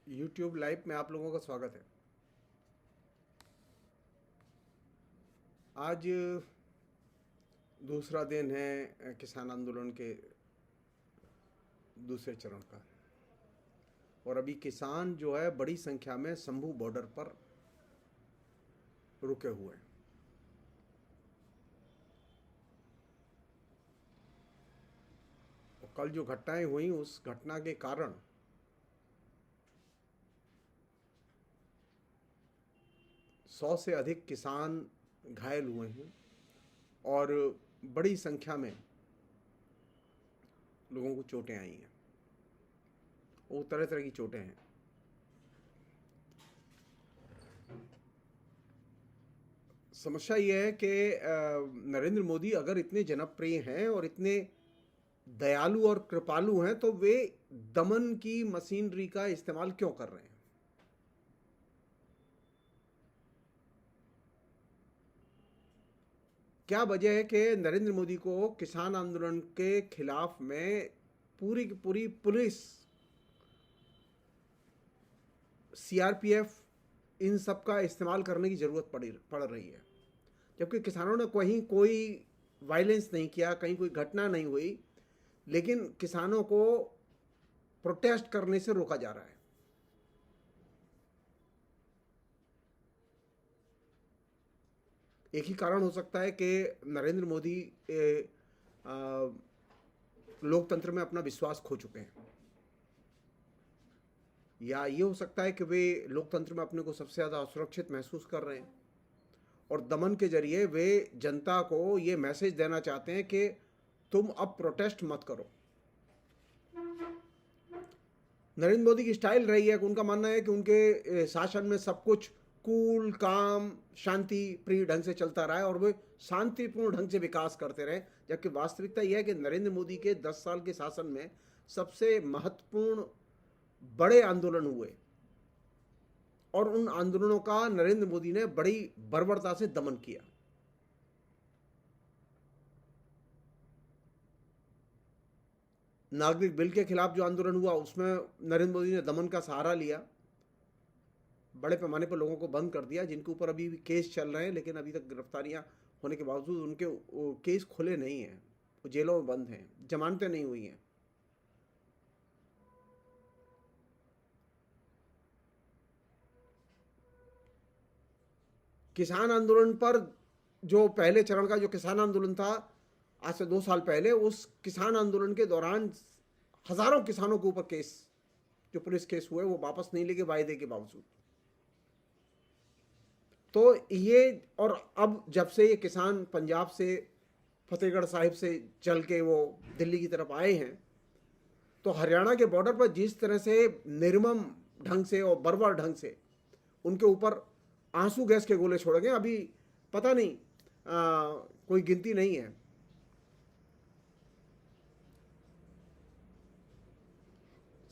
YouTube live में आप लोगों का स्वागत है। आज दूसरा दिन है किसान आंदोलन के दूसरे चरण का, और अभी किसान जो है बड़ी संख्या में शंभू बॉर्डर पर रुके हुए हैं। और कल जो घटनाएं हुई, उस घटना के कारण 100 से अधिक किसान घायल हुए हैं और बड़ी संख्या में लोगों को चोटें आई हैं। वो तरह तरह की चोटें हैं। समस्या ये है कि नरेंद्र मोदी अगर इतने जनप्रिय हैं और इतने दयालु और कृपालु हैं, तो वे दमन की मशीनरी का इस्तेमाल क्यों कर रहे हैं? क्या वजह है कि नरेंद्र मोदी को किसान आंदोलन के खिलाफ में पूरी की पूरी पुलिस, सीआरपीएफ, इन सब का इस्तेमाल करने की जरूरत पड़ रही है, जबकि किसानों ने कहीं कोई वायलेंस नहीं किया, कहीं कोई घटना नहीं हुई, लेकिन किसानों को प्रोटेस्ट करने से रोका जा रहा है। एक ही कारण हो सकता है कि नरेंद्र मोदी लोकतंत्र में अपना विश्वास खो चुके हैं, या ये हो सकता है कि वे लोकतंत्र में अपने को सबसे ज़्यादा असुरक्षित महसूस कर रहे हैं और दमन के जरिए वे जनता को ये मैसेज देना चाहते हैं कि तुम अब प्रोटेस्ट मत करो। नरेंद्र मोदी की स्टाइल रही है कि उनका मानना है कि उनके शासन में सब कुछ कूल, काम, शांति प्रिय ढंग से चलता रहा है और वे शांतिपूर्ण ढंग से विकास करते रहे, जबकि वास्तविकता यह है कि नरेंद्र मोदी के 10 साल के शासन में सबसे महत्वपूर्ण बड़े आंदोलन हुए और उन आंदोलनों का नरेंद्र मोदी ने बड़ी बर्बरता से दमन किया। नागरिक बिल के खिलाफ जो आंदोलन हुआ, उसमें नरेंद्र मोदी ने दमन का सहारा लिया, बड़े पैमाने पर लोगों को बंद कर दिया, जिनके ऊपर अभी भी केस चल रहे हैं, लेकिन अभी तक गिरफ्तारियां होने के बावजूद उनके केस खुले नहीं हैं, वो जेलों में बंद हैं, जमानतें नहीं हुई हैं। किसान आंदोलन पर जो पहले चरण का जो किसान आंदोलन था आज से 2 साल पहले, उस किसान आंदोलन के दौरान हजारों किसानों के ऊपर केस, जो पुलिस केस हुए, वो वापस नहीं लेके वायदे के बावजूद। तो ये, और अब जब से ये किसान पंजाब से, फतेहगढ़ साहिब से चल के वो दिल्ली की तरफ आए हैं, तो हरियाणा के बॉर्डर पर जिस तरह से निर्मम ढंग से और बर्बर ढंग से उनके ऊपर आंसू गैस के गोले छोड़े गए, अभी पता नहीं, कोई गिनती नहीं है।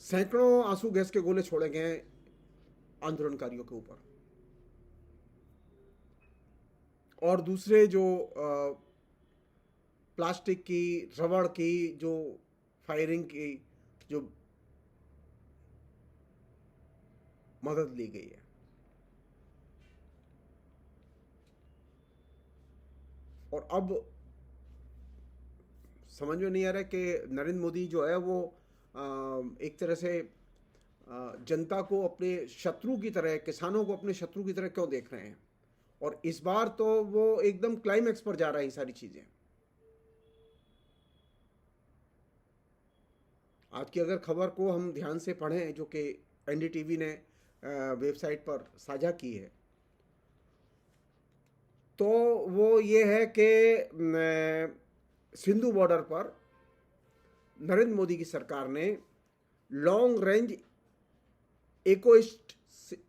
सैकड़ों आंसू गैस के गोले छोड़े गए आंदोलनकारियों के ऊपर। और दूसरे जो प्लास्टिक की, रबड़ की जो फायरिंग की जो मदद ली गई है, और अब समझ में नहीं आ रहा है कि नरेंद्र मोदी जो है वो एक तरह से जनता को अपने शत्रु की तरह, किसानों को अपने शत्रु की तरह क्यों देख रहे हैं। और इस बार तो वो एकदम क्लाइमैक्स पर जा रहा है ये सारी चीज़ें। आज की अगर खबर को हम ध्यान से पढ़ें, जो कि एनडीटीवी ने वेबसाइट पर साझा की है, तो वो ये है कि सिंधु बॉर्डर पर नरेंद्र मोदी की सरकार ने लॉन्ग रेंज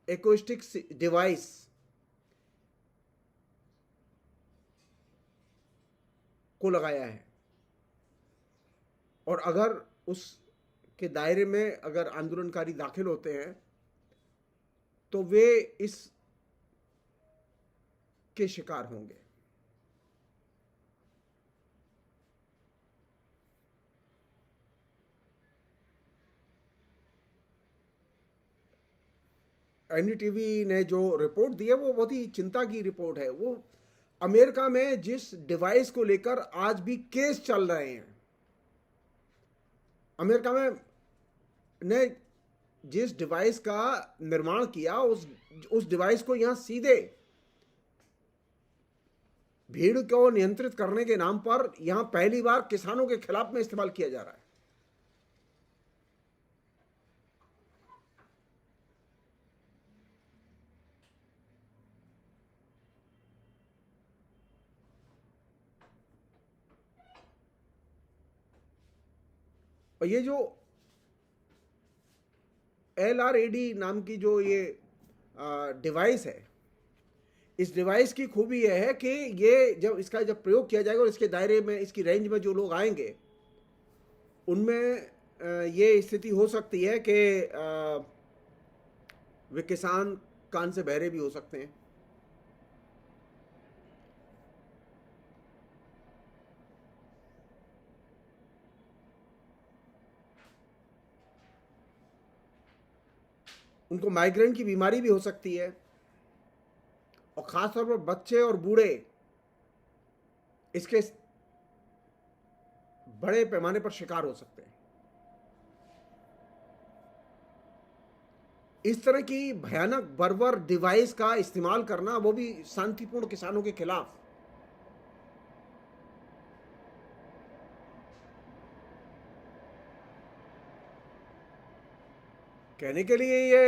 एकोस्टिक डिवाइस को लगाया है, और अगर उसके दायरे में अगर आंदोलनकारी दाखिल होते हैं तो वे इस के शिकार होंगे। एनडीटीवी ने जो रिपोर्ट दी है वो बहुत ही चिंता की रिपोर्ट है। वो अमेरिका में जिस डिवाइस को लेकर आज भी केस चल रहे हैं, अमेरिका में ने जिस डिवाइस का निर्माण किया, उस डिवाइस को यहां सीधे भीड़ को नियंत्रित करने के नाम पर यहां पहली बार किसानों के खिलाफ में इस्तेमाल किया जा रहा है। और ये जो LRAD नाम की जो ये डिवाइस है, इस डिवाइस की खूबी यह है कि ये जब प्रयोग किया जाएगा और इसके दायरे में, इसकी रेंज में जो लोग आएंगे, उनमें ये स्थिति हो सकती है कि वे किसान कान से बहरे भी हो सकते हैं। उनको माइग्रेन की बीमारी भी हो सकती है, और खासतौर पर बच्चे और बूढ़े इसके बड़े पैमाने पर शिकार हो सकते हैं। इस तरह की भयानक बर्बर डिवाइस का इस्तेमाल करना, वो भी शांतिपूर्ण किसानों के खिलाफ, कहने के लिए ये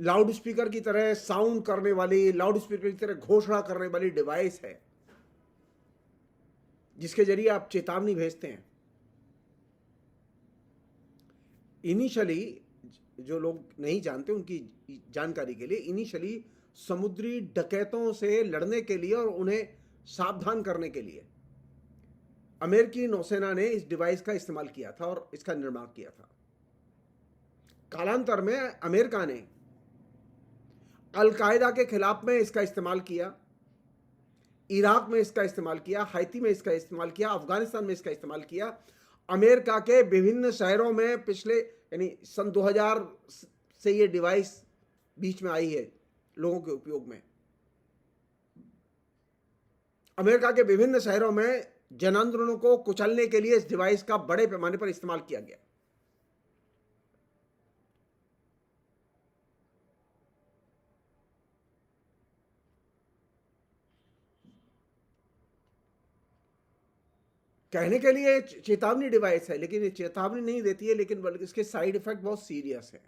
लाउड स्पीकर की तरह साउंड करने वाली, लाउड स्पीकर की तरह घोषणा करने वाली डिवाइस है, जिसके जरिए आप चेतावनी भेजते हैं। इनिशियली, जो लोग नहीं जानते उनकी जानकारी के लिए, इनिशियली समुद्री डकैतों से लड़ने के लिए और उन्हें सावधान करने के लिए अमेरिकी नौसेना ने इस डिवाइस का इस्तेमाल किया था और इसका निर्माण किया था। कालांतर में अमेरिका ने अल-कायदा के खिलाफ में इसका इस्तेमाल किया, इराक में इसका इस्तेमाल किया, हाइती में इसका इस्तेमाल किया, अफगानिस्तान में इसका इस्तेमाल किया। अमेरिका के विभिन्न शहरों में पिछले, यानी सन 2000 से ये डिवाइस बीच में आई है लोगों के उपयोग में। अमेरिका के विभिन्न शहरों में जन आंदोलनों को कुचलने के लिए इस डिवाइस का बड़े पैमाने पर इस्तेमाल किया गया। कहने के लिए चेतावनी डिवाइस है, लेकिन ये चेतावनी नहीं देती है, लेकिन बल्कि इसके साइड इफेक्ट बहुत सीरियस है।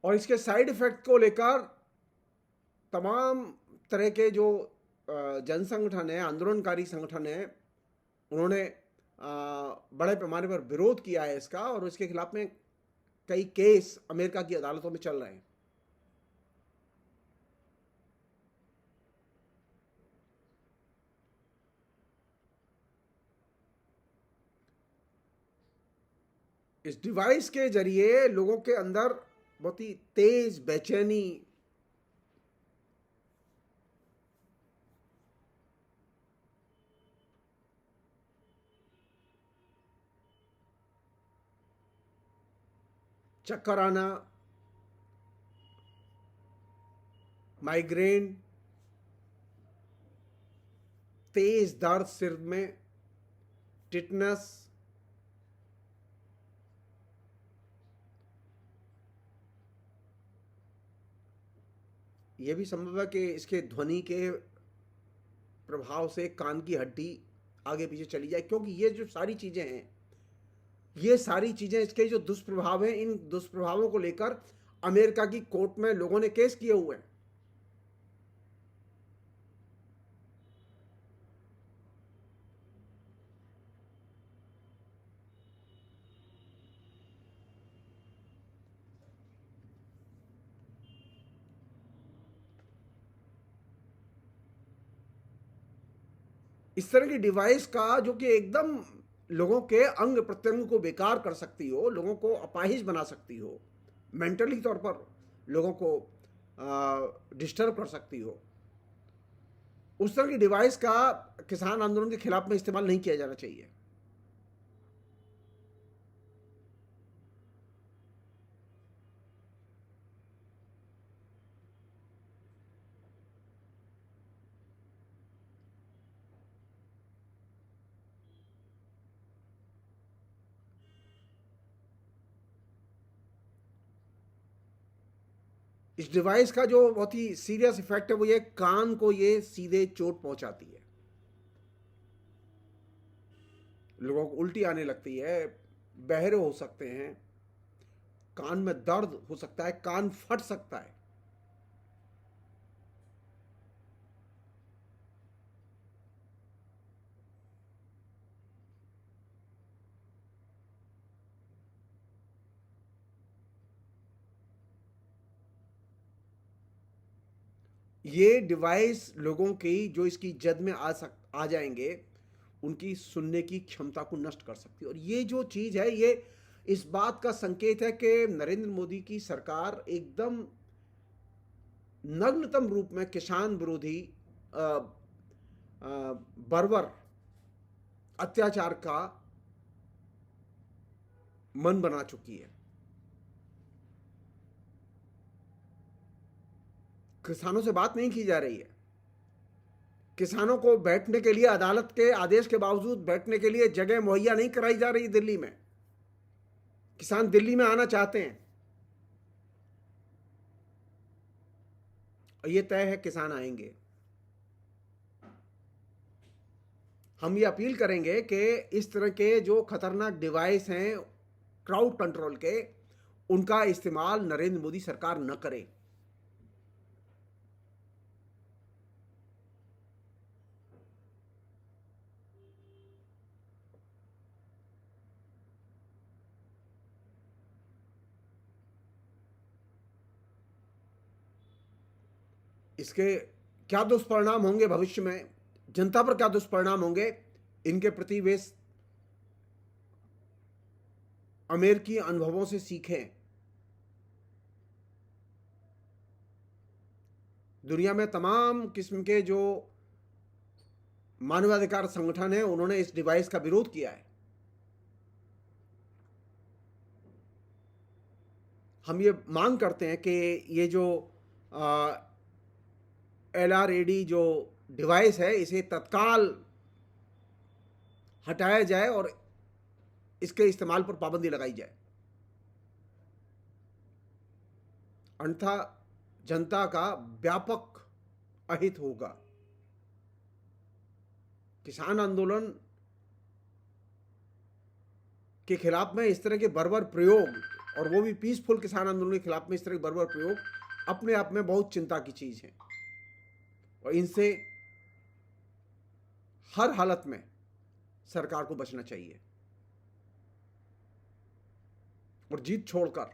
और इसके साइड इफेक्ट को लेकर तमाम तरह के जो जन संगठन है, आंदोलनकारी संगठन है, उन्होंने बड़े पैमाने पर विरोध किया है इसका, और इसके खिलाफ में कई केस अमेरिका की अदालतों में चल रहे हैं। इस डिवाइस के जरिए लोगों के अंदर बहुत ही तेज बेचैनी, चक्कर आना, माइग्रेन, तेज दर्द सिर में, टिटनस, यह भी संभव है कि इसके ध्वनि के प्रभाव से कान की हड्डी आगे पीछे चली जाए, क्योंकि ये जो सारी चीजें हैं, ये सारी चीजें, इसके जो दुष्प्रभाव हैं, इन दुष्प्रभावों को लेकर अमेरिका की कोर्ट में लोगों ने केस किए हुए हैं। इस तरह की डिवाइस का, जो कि एकदम लोगों के अंग प्रत्यंग को बेकार कर सकती हो, लोगों को अपाहिज बना सकती हो, मेंटली तौर पर लोगों को डिस्टर्ब कर सकती हो, उस तरह की डिवाइस का किसान आंदोलन के खिलाफ में इस्तेमाल नहीं किया जाना चाहिए। इस डिवाइस का जो बहुत ही सीरियस इफेक्ट है वो ये, कान को ये सीधे चोट पहुंचाती है, लोगों को उल्टी आने लगती है, बहरे हो सकते हैं, कान में दर्द हो सकता है, कान फट सकता है। ये डिवाइस लोगों की जो इसकी जद में आ जाएंगे, उनकी सुनने की क्षमता को नष्ट कर सकती है। और ये जो चीज़ है, ये इस बात का संकेत है कि नरेंद्र मोदी की सरकार एकदम नग्नतम रूप में किसान विरोधी बर्बर अत्याचार का मन बना चुकी है। किसानों से बात नहीं की जा रही है। किसानों को बैठने के लिए, अदालत के आदेश के बावजूद बैठने के लिए जगह मुहैया नहीं कराई जा रही दिल्ली में। किसान दिल्ली में आना चाहते हैं और ये तय है किसान आएंगे। हम ये अपील करेंगे कि इस तरह के जो खतरनाक डिवाइस हैं क्राउड कंट्रोल के, उनका इस्तेमाल नरेंद्र मोदी सरकार न करे। इसके क्या दुष्परिणाम होंगे भविष्य में, जनता पर क्या दुष्परिणाम होंगे, इनके प्रति वे अमेरिकी अनुभवों से सीखें। दुनिया में तमाम किस्म के जो मानवाधिकार संगठन हैं, उन्होंने इस डिवाइस का विरोध किया है। हम ये मांग करते हैं कि ये जो LRAD जो डिवाइस है, इसे तत्काल हटाया जाए और इसके इस्तेमाल पर पाबंदी लगाई जाए। अन्यथा जनता का व्यापक अहित होगा। किसान आंदोलन के खिलाफ में इस तरह के बर्बर प्रयोग, और वो भी पीसफुल किसान आंदोलन के खिलाफ में इस तरह के बर्बर प्रयोग अपने आप में बहुत चिंता की चीज है, और इनसे हर हालत में सरकार को बचना चाहिए। और जीत छोड़कर,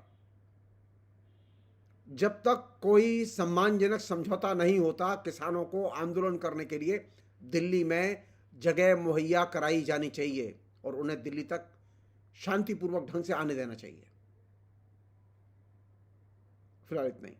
जब तक कोई सम्मानजनक समझौता नहीं होता, किसानों को आंदोलन करने के लिए दिल्ली में जगह मुहैया कराई जानी चाहिए और उन्हें दिल्ली तक शांतिपूर्वक ढंग से आने देना चाहिए। फिलहाल इतना ही।